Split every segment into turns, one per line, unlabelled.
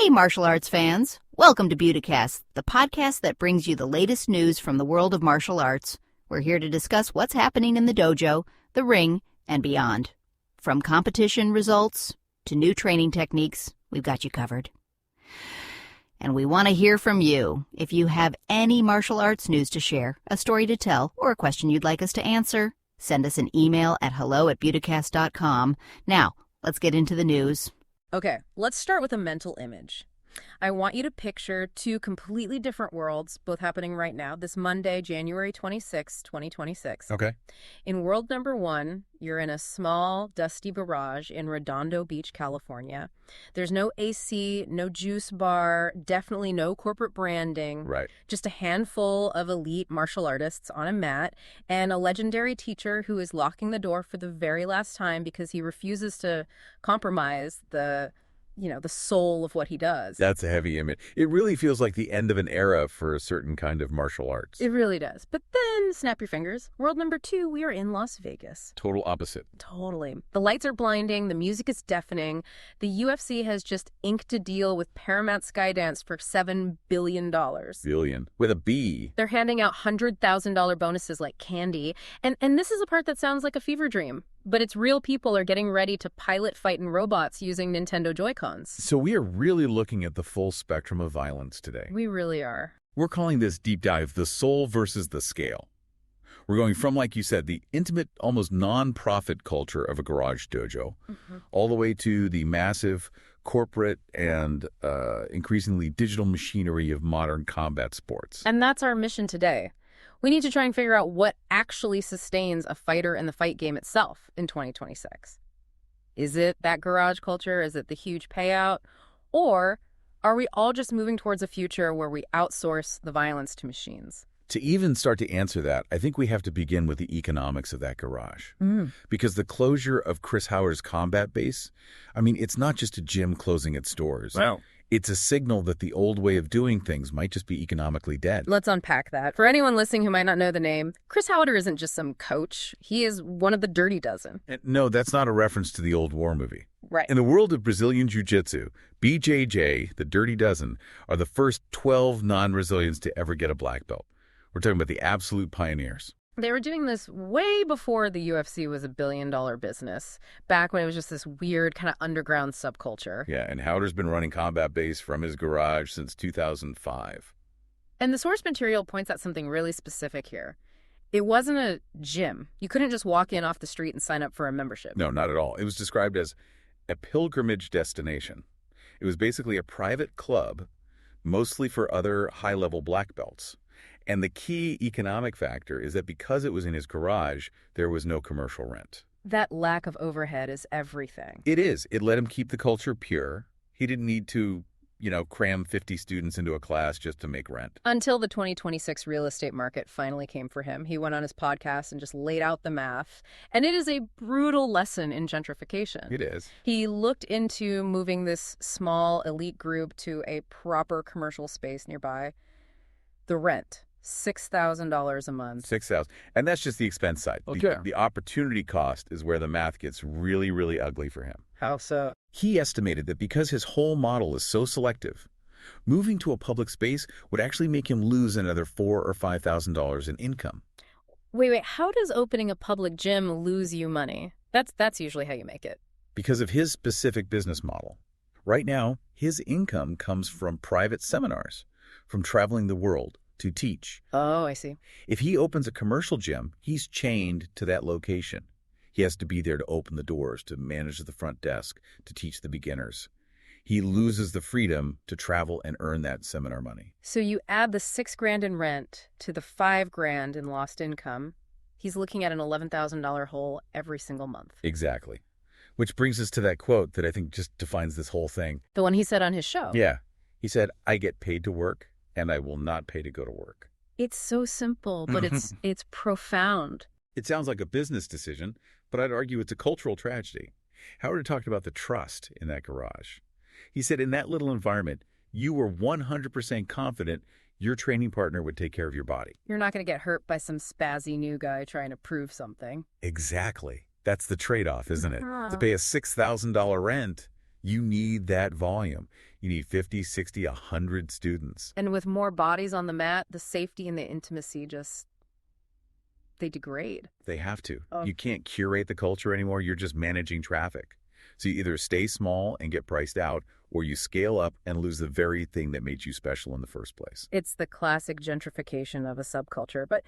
Hey, martial arts fans. Welcome to Beauticast, the podcast that brings you the latest news from the world of martial arts. We're here to discuss what's happening in the dojo, the ring, and beyond. From competition results to new training techniques, we've got you covered. And we want to hear from you. If you have any martial arts news to share, a story to tell, or a question you'd like us to answer, send us an email at hello@beauticast.com. Now, let's get into the news.
Okay, let's start with a mental image. I want you to picture two completely different worlds, both happening right now, this Monday, January 26, 2026.
Okay.
In world number one, you're in a small, dusty garage in Redondo Beach, California. There's no AC, no juice bar, definitely no corporate branding.
Right.
Just a handful of elite martial artists on a mat and a legendary teacher who is locking the door for the very last time because he refuses to compromise the soul of what he does.
That's a heavy image. It really feels like the end of an era for a certain kind of martial arts.
It really does. But then, snap your fingers. World number two, we are in Las Vegas.
Total opposite.
Totally. The lights are blinding. The music is deafening. The UFC has just inked a deal with Paramount Skydance for $7 billion.
Billion. With a B.
They're handing out $100,000 bonuses like candy. And this is a part that sounds like a fever dream. But it's real people are getting ready to pilot fighting robots using Nintendo Joy-Cons.
So we are really looking at the full spectrum of violence today.
We really are.
We're calling this deep dive the soul versus the scale. We're going from, like you said, the intimate, almost non-profit culture of a garage dojo, all the way to the massive corporate and increasingly digital machinery of modern combat sports.
And that's our mission today. We need to try and figure out what actually sustains a fighter and the fight game itself in 2026. Is it that garage culture? Is it the huge payout? Or are we all just moving towards a future where we outsource the violence to machines?
To even start to answer that, I think we have to begin with the economics of that garage. Because the closure of Chris Haueter's combat base, it's not just a gym closing its doors.
Wow.
It's a signal that the old way of doing things might just be economically dead.
Let's unpack that. For anyone listening who might not know the name, Chris Haueter isn't just some coach. He is one of the Dirty Dozen.
No, that's not a reference to the old war movie.
Right.
In the world of Brazilian Jiu-Jitsu, BJJ, the Dirty Dozen, are the first 12 non-Brazilians to ever get a black belt. We're talking about the absolute pioneers.
They were doing this way before the UFC was a billion-dollar business, back when it was just this weird kind of underground subculture.
Yeah, and Haueter's been running combat base from his garage since 2005.
And the source material points out something really specific here. It wasn't a gym. You couldn't just walk in off the street and sign up for a membership.
No, not at all. It was described as a pilgrimage destination. It was basically a private club, mostly for other high-level black belts. And the key economic factor is that because it was in his garage, there was no commercial rent.
That lack of overhead is everything.
It is. It let him keep the culture pure. He didn't need to, cram 50 students into a class just to make rent.
Until the 2026 real estate market finally came for him. He went on his podcast and just laid out the math. And it is a brutal lesson in gentrification.
It is.
He looked into moving this small elite group to a proper commercial space nearby. The rent. $6,000 a month.
$6,000. And that's just the expense side.
Okay.
The opportunity cost is where the math gets really, really ugly for him.
How so?
He estimated that because his whole model is so selective, moving to a public space would actually make him lose another $4,000 or $5,000 in income.
Wait, how does opening a public gym lose you money? That's usually how you make it.
Because of his specific business model. Right now, his income comes from private seminars, from traveling the world to teach.
Oh, I see.
If he opens a commercial gym, he's chained to that location. He has to be there to open the doors, to manage the front desk, to teach the beginners. He loses the freedom to travel and earn that seminar money.
So you add the $6,000 in rent to the $5,000 in lost income. He's looking at an $11,000 hole every single month.
Exactly. Which brings us to that quote that I think just defines this whole thing.
The one he said on his show.
Yeah. He said, "I get paid to work, and I will not pay to go to work."
It's so simple, but it's profound.
It sounds like a business decision, but I'd argue it's a cultural tragedy. Haueter talked about the trust in that garage. He said in that little environment, you were 100% confident your training partner would take care of your body.
You're not going to get hurt by some spazzy new guy trying to prove something.
Exactly. That's the trade-off, isn't it? To pay a $6,000 rent, You need that volume. You need 50, 60, 100 students.
And with more bodies on the mat, the safety and the intimacy they degrade.
They have to.
Oh.
You can't curate the culture anymore. You're just managing traffic. So you either stay small and get priced out, or you scale up and lose the very thing that made you special in the first place.
It's the classic gentrification of a subculture. But,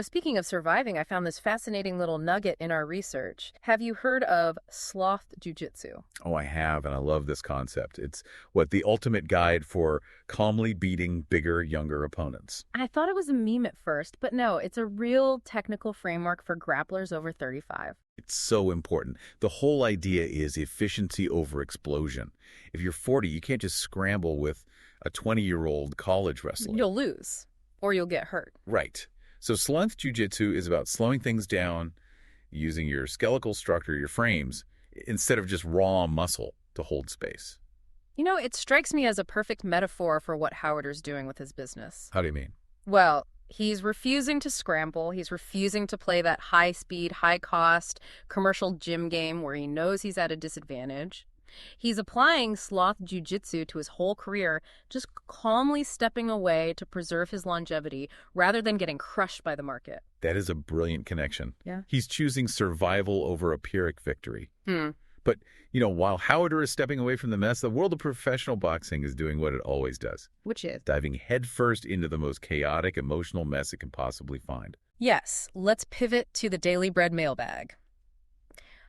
speaking of surviving, I found this fascinating little nugget in our research. Have you heard of Sloth Jiu-Jitsu?
Oh, I have, and I love this concept. It's the ultimate guide for calmly beating bigger, younger opponents.
I thought it was a meme at first, but no, it's a real technical framework for grapplers over 35.
It's so important. The whole idea is efficiency over explosion. If you're 40, you can't just scramble with a 20-year-old college wrestler.
You'll lose, or you'll get hurt.
Right. So Sloth Jiu-Jitsu is about slowing things down, using your skeletal structure, your frames, instead of just raw muscle to hold space.
It strikes me as a perfect metaphor for what Haueter's doing with his business.
How do you mean?
Well, he's refusing to scramble. He's refusing to play that high-speed, high-cost commercial gym game where he knows he's at a disadvantage. He's applying Sloth Jiu-Jitsu to his whole career, just calmly stepping away to preserve his longevity rather than getting crushed by the market.
That is a brilliant connection.
Yeah.
He's choosing survival over a Pyrrhic victory. But, while Haueter is stepping away from the mess, the world of professional boxing is doing what it always does.
Which is?
Diving headfirst into the most chaotic, emotional mess it can possibly find.
Yes, let's pivot to the Daily Bread mailbag.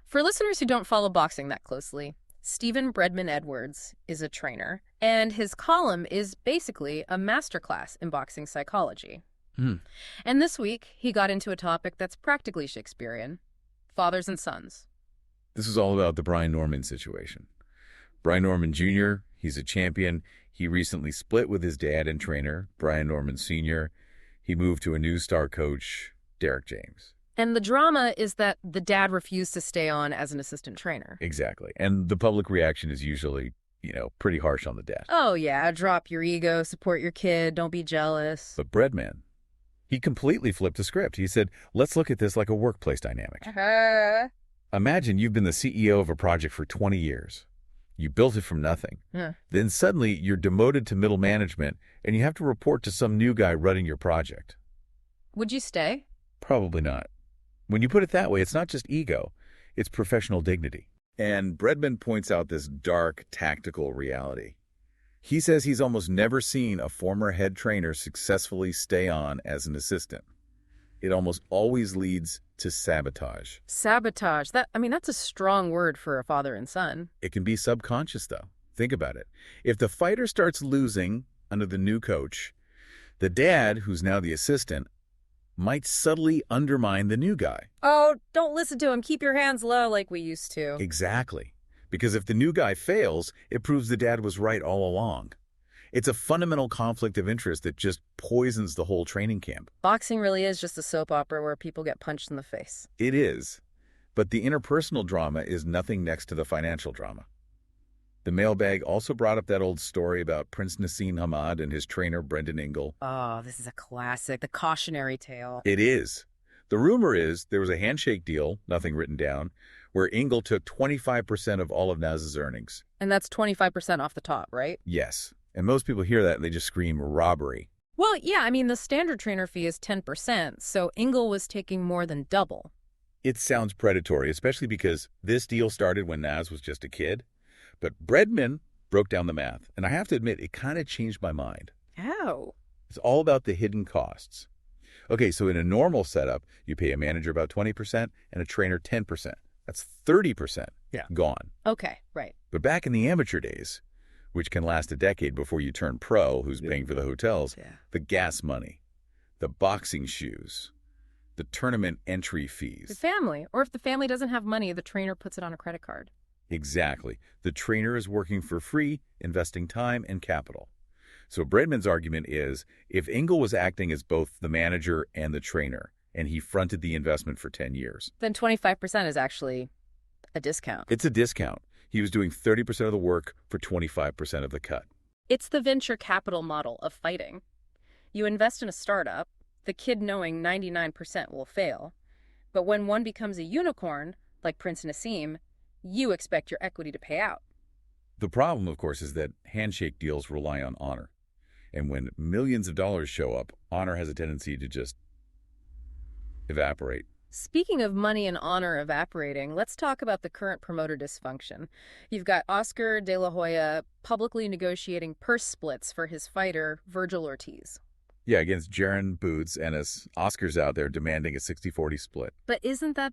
For listeners who don't follow boxing that closely, Stephen Breadman Edwards is a trainer, and his column is basically a masterclass in boxing psychology. And this week, he got into a topic that's practically Shakespearean: fathers and sons.
This is all about the Brian Norman situation. Brian Norman Jr., he's a champion. He recently split with his dad and trainer, Brian Norman Sr. He moved to a new star coach, Derek James.
And the drama is that the dad refused to stay on as an assistant trainer.
Exactly. And the public reaction is usually, pretty harsh on the dad.
Oh, yeah, drop your ego, support your kid, don't be jealous.
But Breadman, he completely flipped the script. He said, let's look at this like a workplace dynamic. Imagine you've been the CEO of a project for 20 years. You built it from nothing. Then suddenly you're demoted to middle management and you have to report to some new guy running your project.
Would you stay?
Probably not. When you put it that way, it's not just ego, it's professional dignity. And Breadman points out this dark, tactical reality. He says he's almost never seen a former head trainer successfully stay on as an assistant. It almost always leads to sabotage.
Sabotage. That's a strong word for a father and son.
It can be subconscious, though. Think about it. If the fighter starts losing under the new coach, the dad, who's now the assistant, might subtly undermine the new guy.
Oh, don't listen to him. Keep your hands low like we used to.
Exactly. Because if the new guy fails, it proves the dad was right all along. It's a fundamental conflict of interest that just poisons the whole training camp.
Boxing really is just a soap opera where people get punched in the face.
It is. But the interpersonal drama is nothing next to the financial drama. The mailbag also brought up that old story about Prince Nassim Hamad and his trainer, Brendan Ingle.
Oh, this is a classic, the cautionary tale.
It is. The rumor is there was a handshake deal, nothing written down, where Ingle took 25% of all of Naz's earnings.
And that's 25% off the top, right?
Yes. And most people hear that and they just scream robbery.
Well, yeah, the standard trainer fee is 10%, so Ingle was taking more than double.
It sounds predatory, especially because this deal started when Naz was just a kid. But Breadman broke down the math, and I have to admit, it kind of changed my mind.
How?
It's all about the hidden costs. Okay, so in a normal setup, you pay a manager about 20% and a trainer 10%. That's 30% gone.
Okay, right.
But back in the amateur days, which can last a decade before you turn pro, who's paying for the hotels, the gas money, the boxing shoes, the tournament entry fees.
The family. Or if the family doesn't have money, the trainer puts it on a credit card.
Exactly. The trainer is working for free, investing time and capital. So Breadman's argument is, if Ingle was acting as both the manager and the trainer, and he fronted the investment for 10 years,
then 25% is actually a discount.
It's a discount. He was doing 30% of the work for 25% of the cut.
It's the venture capital model of fighting. You invest in a startup, the kid knowing 99% will fail. But when one becomes a unicorn, like Prince Nassim, you expect your equity to pay out.
The problem, of course, is that handshake deals rely on honor. And when millions of dollars show up, honor has a tendency to just evaporate.
Speaking of money and honor evaporating, let's talk about the current promoter dysfunction. You've got Oscar De La Hoya publicly negotiating purse splits for his fighter, Virgil Ortiz.
Yeah, against Jaron Boots, and as Oscar's out there demanding a 60-40 split.
But isn't that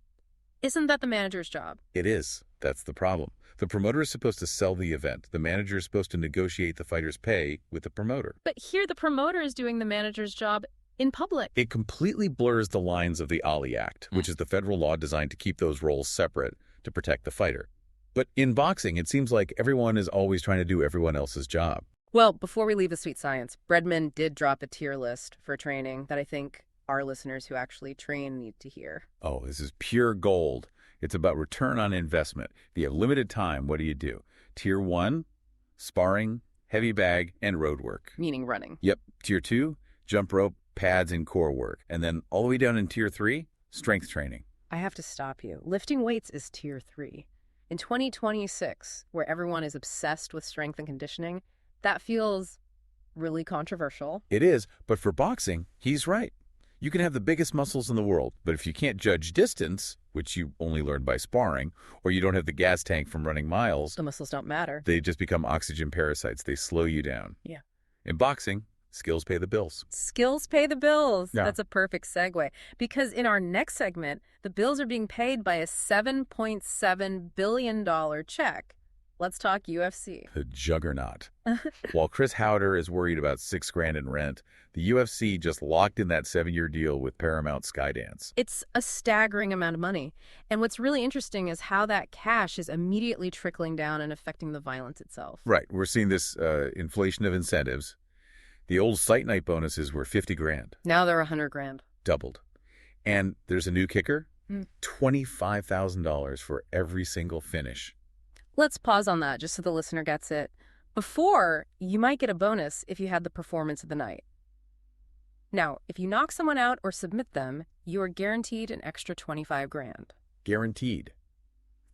the manager's job?
It is. That's the problem. The promoter is supposed to sell the event. The manager is supposed to negotiate the fighter's pay with the promoter.
But here the promoter is doing the manager's job in public.
It completely blurs the lines of the Ali Act, which is the federal law designed to keep those roles separate to protect the fighter. But in boxing, it seems like everyone is always trying to do everyone else's job.
Well, before we leave the sweet science, Breadman did drop a tier list for training that I think our listeners who actually train need to hear.
Oh, this is pure gold. It's about return on investment. If you have limited time, what do you do? Tier 1, sparring, heavy bag, and road work.
Meaning running.
Yep. Tier 2, jump rope, pads, and core work. And then all the way down in Tier 3, strength training.
I have to stop you. Lifting weights is Tier 3. In 2026, where everyone is obsessed with strength and conditioning, that feels really controversial.
It is, but for boxing, he's right. You can have the biggest muscles in the world, but if you can't judge distance, which you only learn by sparring, or you don't have the gas tank from running miles,
The muscles don't matter.
they just become oxygen parasites. They slow you down.
Yeah.
In boxing, skills pay the bills.
Skills pay the bills.
Yeah.
That's a perfect segue. Because in our next segment, the bills are being paid by a $7.7 billion check. Let's talk UFC.
The juggernaut. While Chris Haueter is worried about $6,000 in rent, the UFC just locked in that 7-year deal with Paramount Skydance.
It's a staggering amount of money. And what's really interesting is how that cash is immediately trickling down and affecting the violence itself.
Right. We're seeing this inflation of incentives. The old site night bonuses were $50,000.
Now they're $100,000.
Doubled. And there's a new kicker, $25,000 for every single finish.
Let's pause on that just so the listener gets it. Before, you might get a bonus if you had the performance of the night. Now, if you knock someone out or submit them, you are guaranteed an extra $25,000.
Guaranteed.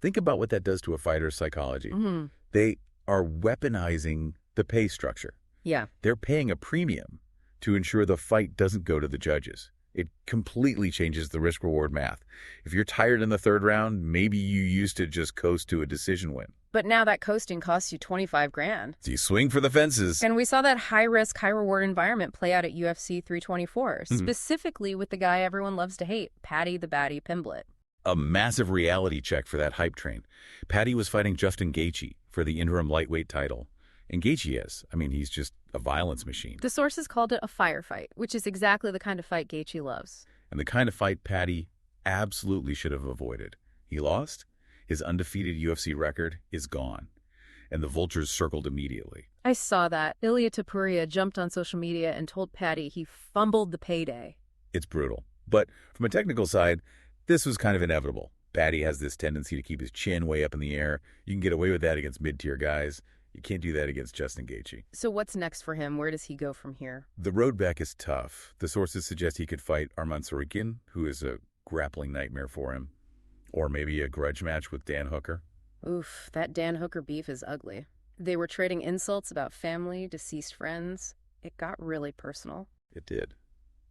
Think about what that does to a fighter's psychology.
Mm-hmm.
They are weaponizing the pay structure.
Yeah.
They're paying a premium to ensure the fight doesn't go to the judges. It completely changes the risk-reward math. If you're tired in the third round, maybe you used to just coast to a decision win.
But now that coasting costs you $25,000.
So you swing for the fences.
And we saw that high-risk, high-reward environment play out at UFC 324, specifically with the guy everyone loves to hate, Paddy the Baddy Pimblett.
A massive reality check for that hype train. Paddy was fighting Justin Gaethje for the interim lightweight title. And Gaethje is. I mean, he's just a violence machine.
The sources called it a firefight, which is exactly the kind of fight Gaethje loves.
And the kind of fight Paddy absolutely should have avoided. He lost. His undefeated UFC record is gone. And the vultures circled immediately.
I saw that. Ilia Topuria jumped on social media and told Paddy he fumbled the payday.
It's brutal. But from a technical side, this was kind of inevitable. Paddy has this tendency to keep his chin way up in the air. You can get away with that against mid-tier guys. You can't do that against Justin Gaethje.
So what's next for him? Where does he go from here?
The road back is tough. The sources suggest he could fight Arman Tsarukyan, who is a grappling nightmare for him. Or maybe a grudge match with Dan Hooker.
Oof, that Dan Hooker beef is ugly. They were trading insults about family, deceased friends. It got really personal.
It did.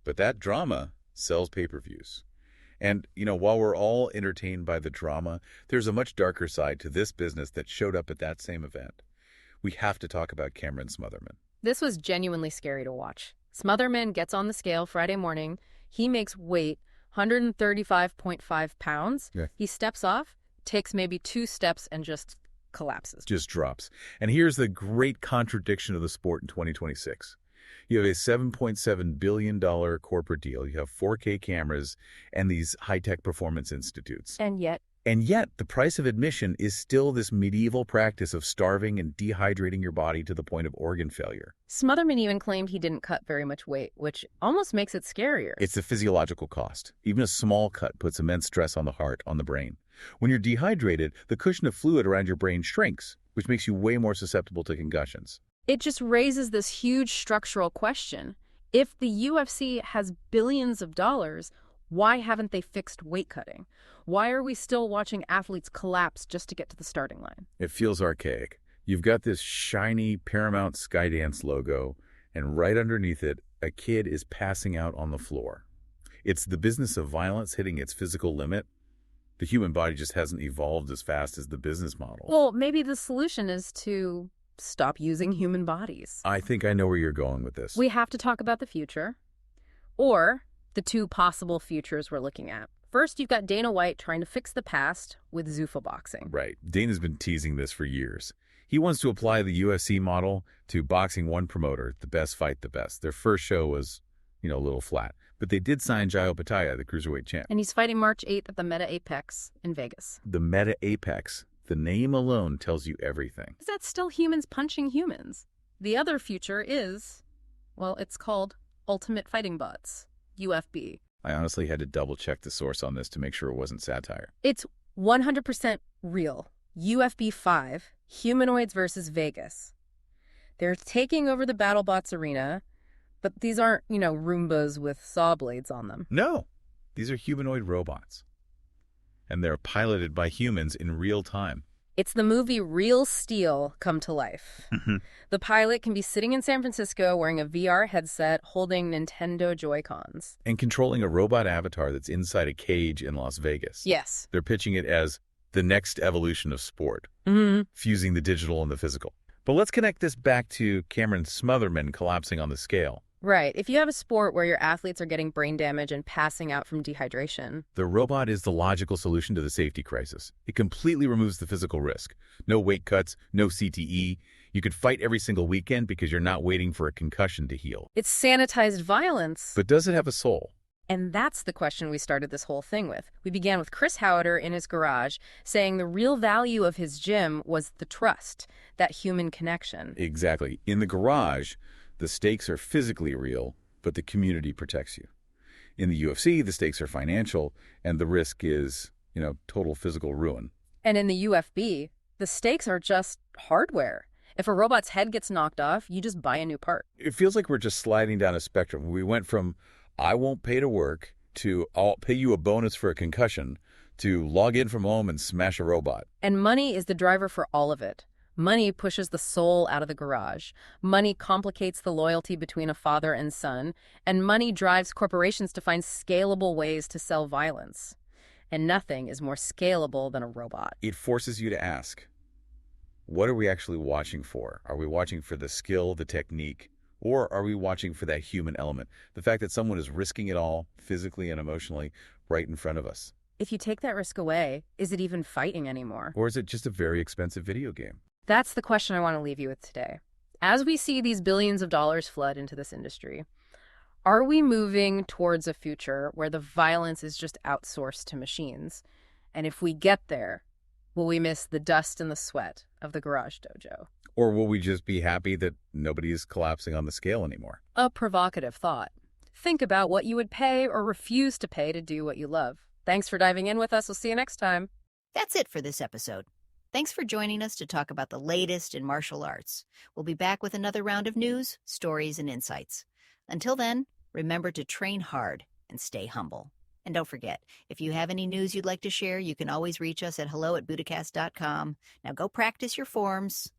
But that drama sells pay-per-views. And, while we're all entertained by the drama, there's a much darker side to this business that showed up at that same event. We have to talk about Cameron Smotherman.
This was genuinely scary to watch. Smotherman gets on the scale Friday morning. He makes weight 135.5 pounds.
Yeah.
He steps off, takes maybe 2 steps, and just collapses.
Just drops. And here's the great contradiction of the sport in 2026. You have a $7.7 billion corporate deal. You have 4K cameras and these high-tech performance institutes.
And
yet, the price of admission is still this medieval practice of starving and dehydrating your body to the point of organ failure.
Smotherman even claimed he didn't cut very much weight, which almost makes it scarier.
It's the physiological cost. Even a small cut puts immense stress on the heart, on the brain. When you're dehydrated, the cushion of fluid around your brain shrinks, which makes you way more susceptible to concussions.
It just raises this huge structural question. If the UFC has billions of dollars, why haven't they fixed weight cutting? Why are we still watching athletes collapse just to get to the starting line?
It feels archaic. You've got this shiny Paramount Skydance logo, and right underneath it, a kid is passing out on the floor. It's the business of violence hitting its physical limit. The human body just hasn't evolved as fast as the business model.
Well, maybe the solution is to stop using human bodies.
I think I know where you're going with this.
We have to talk about the future, or the two possible futures we're looking at. First, you've got Dana White trying to fix the past with Zuffa Boxing.
Right. Dana's been teasing this for years. He wants to apply the UFC model to boxing one promoter, the best fight the best. Their first show was, a little flat. But they did sign Jai Opetaia, the cruiserweight champ.
And he's fighting March 8th at the Meta Apex in Vegas.
The Meta Apex. The name alone tells you everything.
Is that still humans punching humans? The other future is, well, it's called Ultimate Fighting Bots, UFB.
I honestly had to double-check the source on this to make sure it wasn't satire.
It's 100% real. UFB 5, Humanoids versus Vegas. They're taking over the BattleBots arena, but these aren't, Roombas with saw blades on them.
No, these are humanoid robots. And they're piloted by humans in real time.
It's the movie Real Steel come to life. The pilot can be sitting in San Francisco wearing a VR headset holding Nintendo Joy-Cons.
And controlling a robot avatar that's inside a cage in Las Vegas.
Yes.
They're pitching it as the next evolution of sport, fusing the digital and the physical. But let's connect this back to Cameron Smotherman collapsing on the scale.
Right. If you have a sport where your athletes are getting brain damage and passing out from dehydration.
The robot is the logical solution to the safety crisis. It completely removes the physical risk. No weight cuts, no CTE. You could fight every single weekend because you're not waiting for a concussion to heal.
It's sanitized violence.
But does it have a soul?
And that's the question we started this whole thing with. We began with Chris Haueter in his garage saying the real value of his gym was the trust, that human connection.
Exactly. In the garage, the stakes are physically real, but the community protects you. In the UFC, the stakes are financial, and the risk is, total physical ruin.
And in the UFB, the stakes are just hardware. If a robot's head gets knocked off, you just buy a new part.
It feels like we're just sliding down a spectrum. We went from, I won't pay to work, to I'll pay you a bonus for a concussion, to log in from home and smash a robot.
And money is the driver for all of it. Money pushes the soul out of the garage. Money complicates the loyalty between a father and son. And money drives corporations to find scalable ways to sell violence. And nothing is more scalable than a robot.
It forces you to ask, what are we actually watching for? Are we watching for the skill, the technique, or are we watching for that human element? The fact that someone is risking it all, physically and emotionally, right in front of us.
If you take that risk away, is it even fighting anymore?
Or is it just a very expensive video game?
That's the question I want to leave you with today. As we see these billions of dollars flood into this industry, are we moving towards a future where the violence is just outsourced to machines? And if we get there, will we miss the dust and the sweat of the garage dojo?
Or will we just be happy that nobody is collapsing on the scale anymore?
A provocative thought. Think about what you would pay or refuse to pay to do what you love. Thanks for diving in with us. We'll see you next time.
That's it for this episode. Thanks for joining us to talk about the latest in martial arts. We'll be back with another round of news, stories, and insights. Until then, remember to train hard and stay humble. And don't forget, if you have any news you'd like to share, you can always reach us at hello@budacast.com. Now go practice your forms.